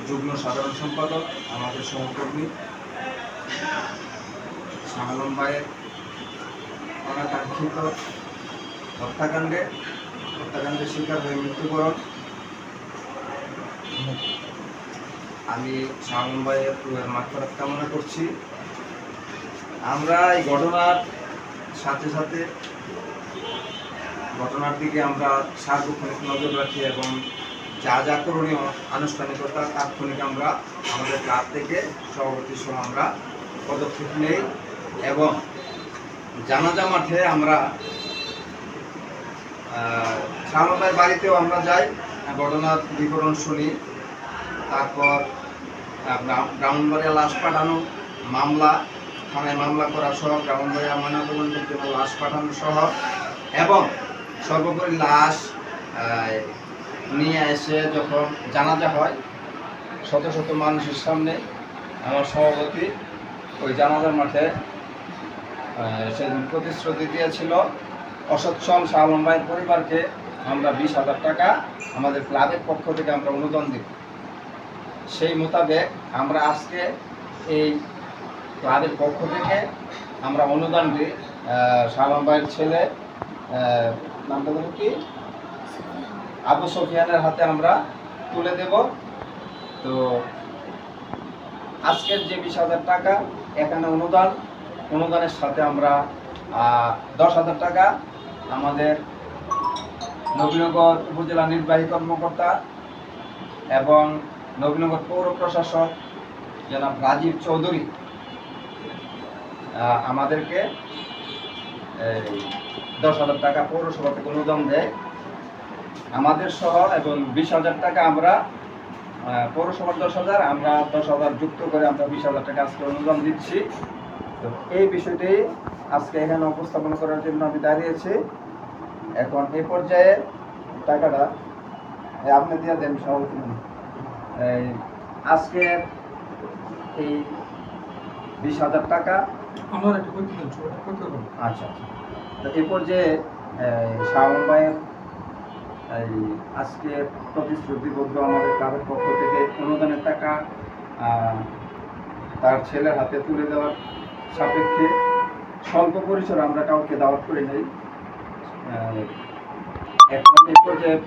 যুগ্ম সাধারণ সম্পাদক আমাদের সহকর্মী শাহ আলম ভাইয়ের অনাকাঙ্ক্ষিত হত্যাকাণ্ডের শিকার হয়ে মৃত্যুবরণ। আমি শাহ আলম ভাইয়ের রুহের মাগফিরাত কামনা করছি। আমরা এই ঘটনার সাথে সাথে ঘটনার দিকে আমরা সার্বক্ষণিক নজর রাখি এবং যা যা করণীয় আনুষ্ঠানিকতা তাৎক্ষণিক আমরা আমাদের ক্লাব থেকে সভাপতি সহ আমরা পদক্ষেপ নেই এবং জানাজা মাঠে আমরা শাহ আলম ভাইয়ের বাড়িতেও আমরা যাই, ঘটনার বিবরণ শুনি। তারপর ব্রাহ্মণবাড়িয়া লাশ পাঠানো মামলা, থানায় মামলা করা সহ ব্রাহ্মণবাড়িয়া ময়নাতদন্তের জন্য লাশ পাঠানো সহ এবং সর্বোপরি লাশ নিয়ে এসে যখন জানাজা হয় শত শত মানুষের সামনে, আমার সভাপতি ওই জানাজার মাঠে সেদিন প্রতিশ্রুতি দিয়েছিল অসচ্ছল শাহ আলম ভাইয়ের পরিবারকে আমরা 20,000 টাকা আমাদের ক্লাবের পক্ষ থেকে আমরা অনুদান দিব। সেই মোতাবেক আমরা আজকে এই ক্লাবের পক্ষ থেকে আমরা অনুদান দিই শাহ আলম ভাইয়ের ছেলে নামটা বলো কি আবু সুফিয়ানের হাতে আমরা তুলে দেব। তো আজকের যে 20,000 টাকা এখানে অনুদানের সাথে আমরা 10,000 টাকা আমাদের নবীনগর উপজেলা নির্বাহী কর্মকর্তা এবং নবীনগর পৌর প্রশাসক জনাব রাজীব চৌধুরী আমাদেরকে 10,000 টাকা পৌরসভা থেকে অনুদান দেয় আমাদের সহ, এবং 20,000 টাকা আমরা পৌরসভার 10,000, আমরা 10,000 যুক্ত করে আমরা 20,000 টাকা আজকে অনুদান দিচ্ছি। তো এই বিষয়টি আজকে এখানে উপস্থাপন করার জন্য আমি দাঁড়িয়েছি। এখন এই পর্যায়ে টাকাটা আপনি দিয়ে দেন সভাপতি। আজকে এই 20,000 টাকা আচ্ছা। তো এই পর্যায়ে শাহ আলম ভাইয়ের আজকে প্রতিশ্রুতিবদ্ধ আমাদের ক্লাবের পক্ষ থেকে অনুদানের টাকা তার ছেলের হাতে তুলে দেওয়ার সাপেক্ষে স্বল্প পরিসরে আমরা কাউকে দাওয়াত করে নেই। এখন এই পর্যায়ে